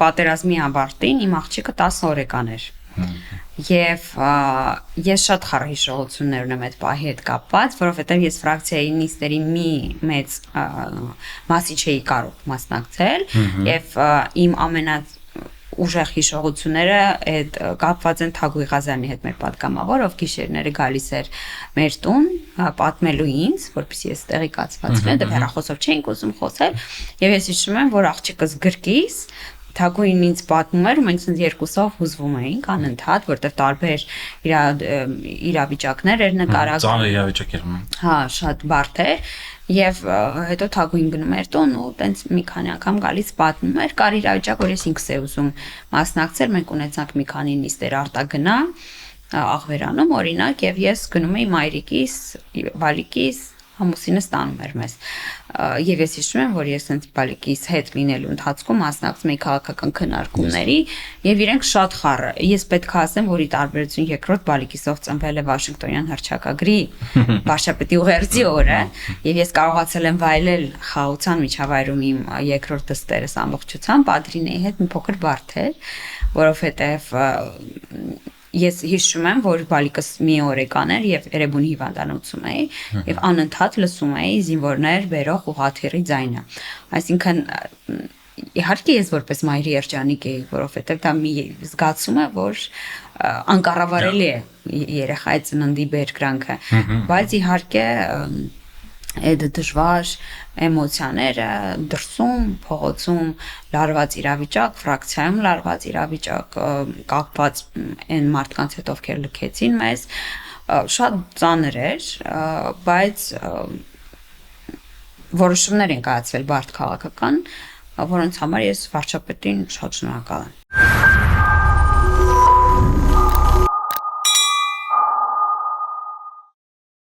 պատերազմի ավարտին իմ աղջիկը 10 օրեկան էր։ Եվ ես շատ խառը հիշողություններ ունեմ այդ պահի հետ կապված, որովհետև ես ֆրակցիայի նիստերի մի մեծ մասի չէի կարող մասնակցել, եւ իմ ուժեղ հիշողությունները այդ կապված են Թագուհի Ղազարյանի հետ մեր պատգամավոր, ով գիշերները գալիս էր մեր տուն պատմելու ինձ, որպեսզի ես տեղեկացվածվեմ, դեռ հեռախոսով չէինք ուզում խոսել, եւ ես հիշում եմ, որ աղջիկս գրկիս Թագուհին ինձ պատմում էր ու մենք ինձ երկուսով հուզվում էինք անընդհատ, որտեղ տարբեր իրավիճակներ էր նկարագրում։ Ծանր իրավիճակ էր։ Հա, շատ բարդ էր։ Եվ հետո Թագուհին գնում էր տուն ու տենց մի քանի անգամ գալիս պատմում էր, կար իրավիճակ, որ ես ինքս էի ուզում մասնակցել, մենք ունեցանք մի քանի նիստեր արտագնա Աղվերանում օրինակ, եւ ես գնում էի մայրիկիս, բալիկիս Համուսինը ստանում էր մեզ։ Եվ ես հիշում եմ, որ ես այնց բալիկիս հետ լինելու ընթացքում մասնակցում էի քաղաքական քննարկումների, եւ իրենք շատ խառը։ Ես պետք է ասեմ, որ ի տարբերություն երկրորդ բալիկիսով ծնվել է Վաշինգտոնյան հռչակագրի վարչապետի ուղերձի օրը, եւ ես կարողացել եմ վայելել խաղաղության միջավայրում իմ երկրորդ դստերս ամբողջությամբ, Ադրինեի հետ մի փոքր բարդ էր, որովհետեւ ես հիշում եմ, որ բալիկս մի օրեկան էր եւ Էրեբունի հիվանդանոցում էի եւ անընդհատ լսում էի զինվորներ բերող ուղղաթիռի ձայնը։ Այսինքն իհարկե ես որպես մայրի երջանիկ էի, որովհետեւ դա մի զգացում է, որ անկառավարելի է երեխայի ծննդի բերկրանքը, բայց իհարկե այդ դժվար էմոցիաները դրսում, փողոցում լարված իրավիճակ, ֆրակցիայում լարված իրավիճակ, կապված այն մարդկանց հետ, ովքեր լքեցին մեզ, շատ ծանր էր, բայց որոշումներ են կայացվել բարդ քաղաքական, որոնց համար ես վարչապետին շատ շնորհակալ եմ։